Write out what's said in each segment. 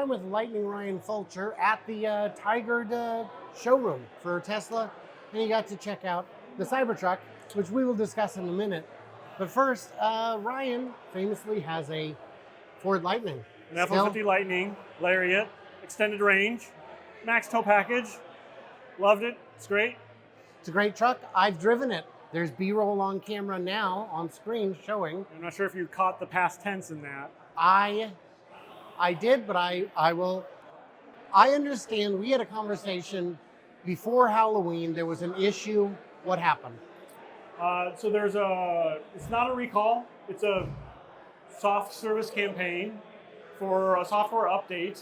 I'm with Lightning Ryan Fulcher at the Tigard showroom for Tesla, and you got to check out the CyberTruck, which we will discuss in a minute. But first, Ryan famously has a Ford Lightning. An F-150 Lightning, Lariat, extended range, max tow package. Loved it. It's great. It's a great truck. I've driven it. There's B-roll on camera now on screen showing. I'm not sure if you caught the past tense in that. I did, but I will. I understand we had a conversation before Halloween. There was an issue. What happened? So it's not a recall. It's a soft service campaign for a software update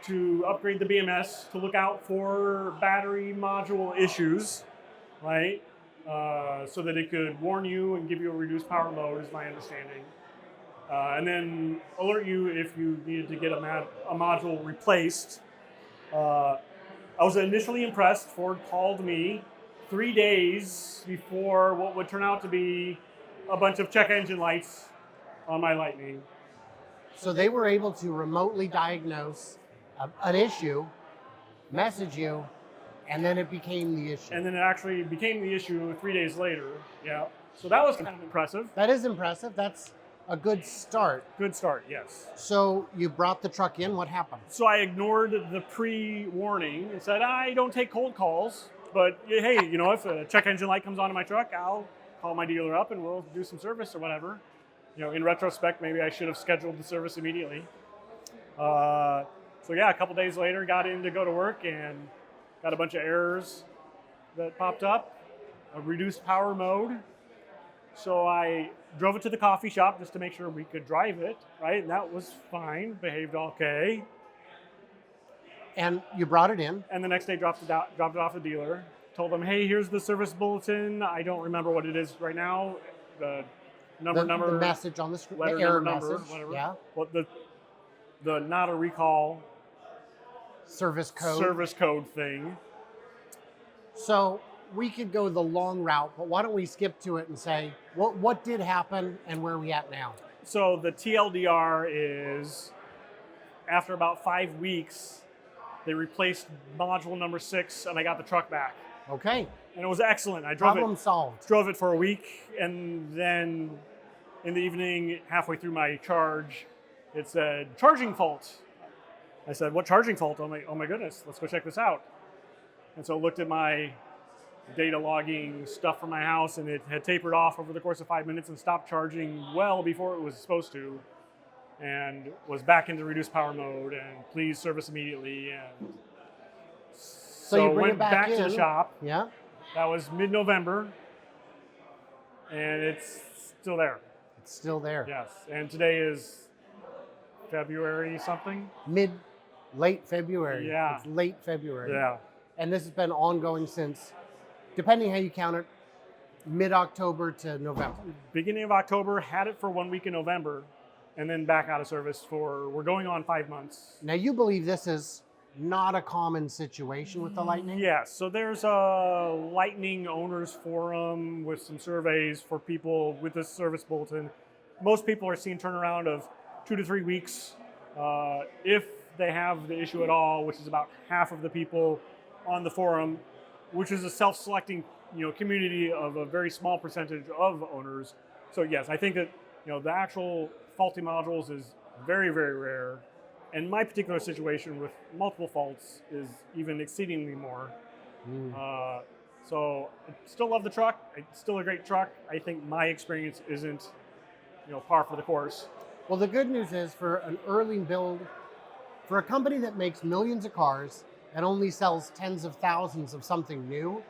to upgrade the BMS to look out for battery module issues, right? So that it could warn you and give you a reduced power mode, is my understanding. And then alert you if you needed to get a module replaced. I was initially impressed. Ford called me 3 days before what would turn out to be a bunch of check engine lights on my Lightning. So they were able to remotely diagnose an issue, message you, and then it became the issue. And then it actually became the issue 3 days later. Yeah. So that was kind of impressive. That is impressive. That's a good start. Good start, yes. So you brought the truck in. What happened? So I ignored the pre-warning and said, I don't take cold calls, but hey, if a check engine light comes on in my truck, I'll call my dealer up and we'll do some service or whatever. In retrospect, maybe I should have scheduled the service immediately. So yeah, a couple days later, got in to go to work and got a bunch of errors that popped up, a reduced power mode. So I drove it to the coffee shop just to make sure we could drive it, right? And that was fine, behaved okay. And you brought it in. And the next day dropped it off the dealer. Told them, hey, here's the service bulletin. I don't remember what it is right now. The number, the message on the screen, the error message, whatever. Yeah. Well, the not a recall service code thing. So we could go the long route, but why don't we skip to it and say what did happen and where are we at now? So the TLDR is, after about 5 weeks, they replaced module number 6 and I got the truck back. Okay. And it was excellent. I Problem solved. Drove it for a week, and then in the evening, halfway through my charge, it said, charging fault. I said, what charging fault? I'm like, oh my goodness, let's go check this out. And so I looked at my data logging stuff from my house, and it had tapered off over the course of 5 minutes and stopped charging well before it was supposed to, and was back into reduced power mode, and please service immediately. And so you bring went it back to the shop. Yeah. That was mid-November, and it's still there. It's still there. Yes, and today is February something? Late February. Yeah. It's late February. Yeah. And this has been ongoing since, depending how you count it, mid-October to November. Beginning of October, had it for 1 week in November, and then back out of service we're going on 5 months. Now you believe this is not a common situation with the Lightning? Yes, so there's a Lightning owners forum with some surveys for people with this service bulletin. Most people are seeing turnaround of 2 to 3 weeks if they have the issue at all, which is about half of the people on the forum, which is a self-selecting community of a very small percentage of owners. So yes, I think that the actual faulty modules is very, very rare. And my particular situation with multiple faults is even exceedingly more. So I still love the truck. It's still a great truck. I think my experience isn't, par for the course. Well, the good news is for an early build, for a company that makes millions of cars and only sells tens of thousands of something new,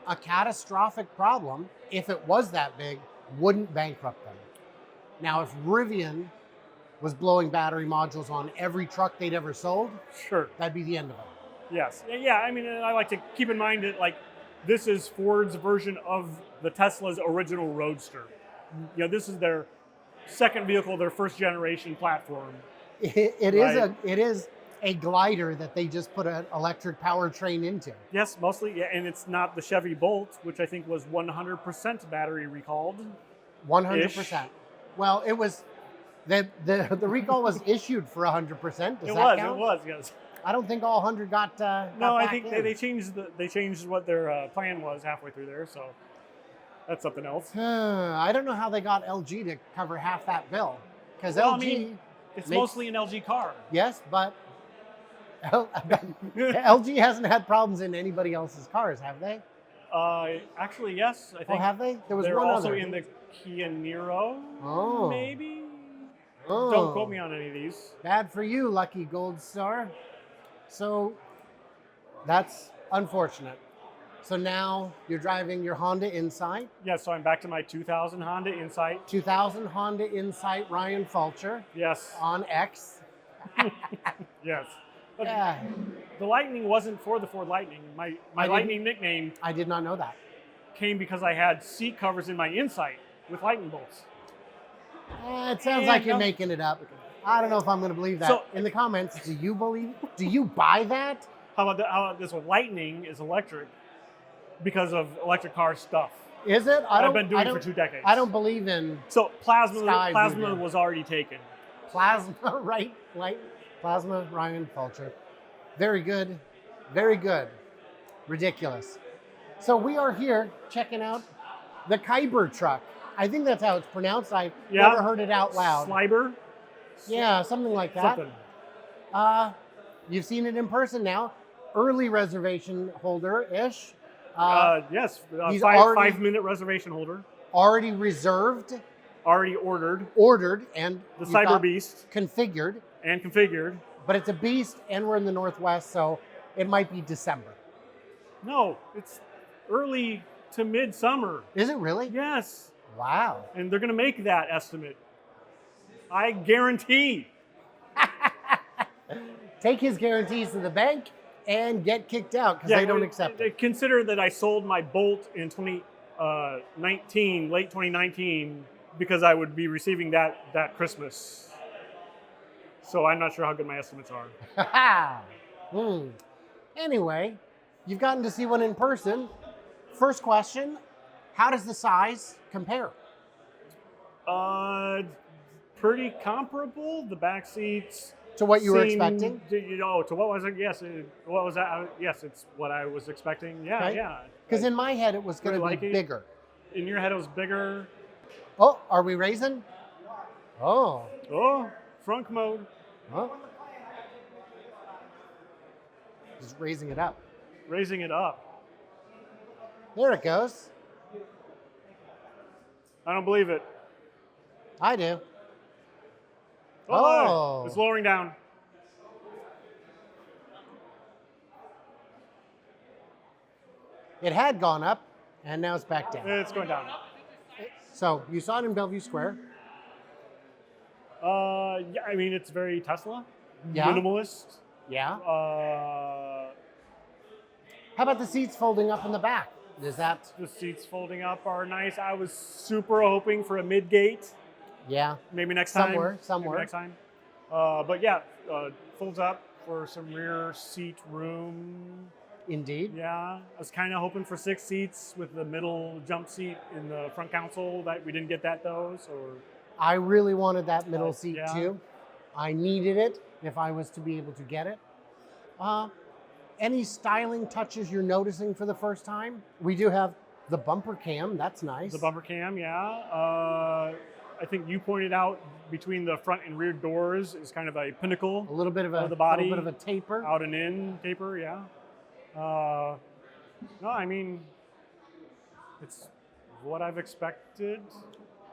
a catastrophic problem, if it was that big, wouldn't bankrupt them. Now, if Rivian was blowing battery modules on every truck they'd ever sold, sure, that'd be the end of it. Yes. Yeah, I mean, I like to keep in mind that, this is Ford's version of the Tesla's original Roadster. This is their second vehicle, their first generation platform. It is a glider that they just put an electric powertrain into. Yes, mostly, yeah, and it's not the Chevy Bolt, which I think was 100% battery recalled. 100%. Well, it was the recall was issued for 100%. Does that count? It was, yes. I don't think all 100 got No, I back think in. they changed what their plan was halfway through there, so that's something else. I don't know how they got LG to cover half that bill, because Well, LG. I mean, it's mostly an LG car. Yes, but LG hasn't had problems in anybody else's cars, have they? Actually, yes. I think. Oh, have they? There was they're one also other. in the Kia Niro. Oh. Maybe. Oh. Don't quote me on any of these. Bad for you, lucky gold star. So that's unfortunate. So now you're driving your Honda Insight. Yeah, so I'm back to my 2000 Honda Insight. 2000 Honda Insight Ryan Fulcher Yes. on X. Yes. But Yeah, the Lightning wasn't for the Ford Lightning. My Lightning nickname I did not know that. came because I had seat covers in my Insight with lightning bolts. It sounds like you're making it up. I don't know if I'm going to believe that. So- in the comments, do you buy that? How about this one? Lightning is electric because of electric car stuff. Is it? I've been doing it for 2 decades. I don't believe in So plasma voodoo. was already taken. plasma, right? Plasma Ryan Fulcher. Very good. Very good. Ridiculous. So we are here checking out the CyberTruck. I think that's how it's pronounced. I never heard it out loud. Sliber? Yeah, something like that. Something. You've seen it in person now. Early reservation holder-ish. Yes, he's 5-minute reservation holder. Already reserved, Already ordered. and The you've got Cyber Beast configured. and configured. But it's a beast, and we're in the Northwest, so it might be December. No, it's early to mid-summer. Is it really? Yes, Wow. and they're going to make that estimate. I guarantee. Take his guarantees to the bank and get kicked out because they don't accept it. Consider that I sold my Bolt in 2019, late 2019, because I would be receiving that Christmas. So I'm not sure how good my estimates are. Anyway, you've gotten to see one in person. First question, how does the size compare? Pretty comparable. The back seats. To what you were expecting? To what was it? Yes. What was that? Yes, it's what I was expecting. Yeah, Okay. yeah. Because in my head, it was going to Really be like it. bigger. In your head, it was bigger. Oh, are we raising? Oh. Oh, frunk mode. Oh. Just raising it up. Raising it up. There it goes. I don't believe it. I do. Oh, it's lowering down. It had gone up, and now it's back down. It's going down. So you saw it in Bellevue Square. Yeah, I mean, it's very Tesla. Yeah. Minimalist. Yeah. Uh, How about the seats folding up in the back? Is that? the seats folding up are nice. I was super hoping for a mid-gate. Yeah. Maybe next time. Somewhere. Maybe next time. But yeah, folds up for some rear seat room. Indeed. Yeah, I was kind of hoping for 6 seats with the middle jump seat in the front console. That we didn't get that though. So I really wanted that middle seat yeah. too. I needed it if I was to be able to get it. Any styling touches you're noticing for the first time? We do have the bumper cam. That's nice. the bumper cam, yeah. I think you pointed out between the front and rear doors is kind of a pinnacle. A little bit of the body, little bit of a taper. Out and in taper, yeah. No, I mean, it's what I've expected.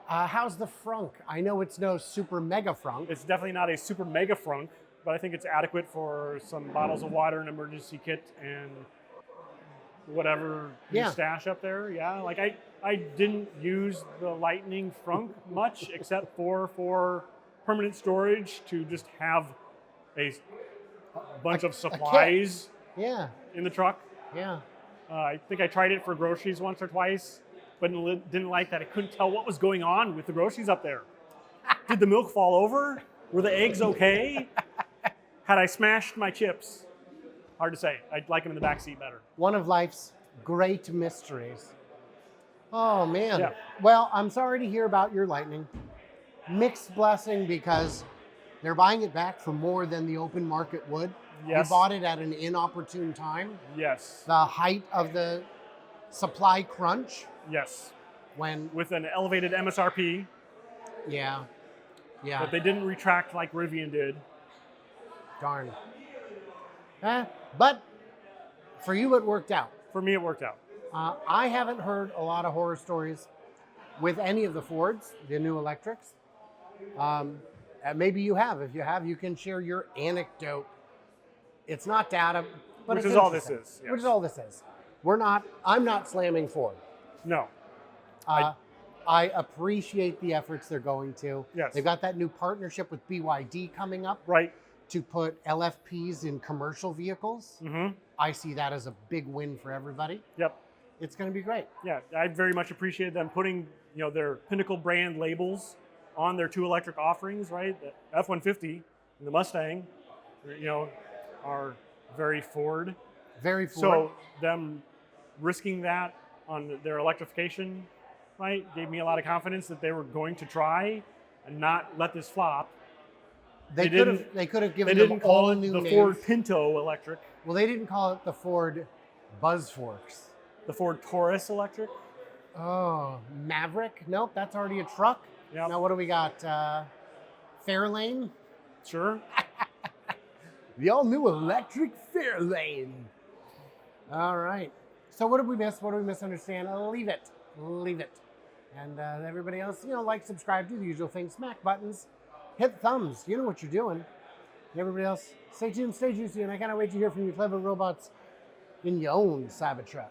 How's the frunk? I know it's no super mega frunk. It's definitely not a super mega frunk, but I think it's adequate for some bottles of water, an emergency kit, and whatever you stash up there. Yeah, like I didn't use the Lightning frunk much, except for permanent storage to just have a bunch of supplies Yeah. in the truck. Yeah. I think I tried it for groceries once or twice, but didn't like that I couldn't tell what was going on with the groceries up there. Did the milk fall over? Were the eggs okay? Had I smashed my chips? Hard to say. I'd like them in the back seat better. One of life's great mysteries. Oh man. Yeah. Well, I'm sorry to hear about your Lightning. mixed blessing because they're buying it back for more than the open market would. Yes. You bought it at an inopportune time. Yes. The height of the supply crunch. Yes. When With an elevated MSRP yeah. that they didn't retract like Rivian did. Darn. But for you, it worked out. For me, it worked out. I haven't heard a lot of horror stories with any of the Fords, the new electrics. Maybe you have. If you have, you can share your anecdote. It's not data, but Which it's is all this interesting. is. Yes. Which is all this is. I'm not slamming Ford. No. I appreciate the efforts they're going to. Yes. They've got that new partnership with BYD coming up. Right. To put LFPs in commercial vehicles. Mm-hmm. I see that as a big win for everybody. Yep. It's going to be great. Yeah, I very much appreciate them putting their pinnacle brand labels on their two electric offerings. Right, the F-150 and the Mustang, are very Ford. Very Ford. So them risking that on their electrification, right, gave me a lot of confidence that they were going to try and not let this flop. They could have given them all new names. The Ford Pinto electric. Well, they didn't call it the Ford Buzzforks. The Ford Taurus electric. Oh, Maverick? Nope, that's already a truck. Yep. Now what do we got? Fairlane? Sure. The all-new electric Fairlane. All right. So what did we miss? What did we misunderstand? Leave it. Leave it. And everybody else, like, subscribe, do the usual thing. Smack buttons. Hit thumbs. You know what you're doing. And everybody else, stay tuned, stay juicy, and I cannot wait to hear from you clever robots in your own CyberTruck.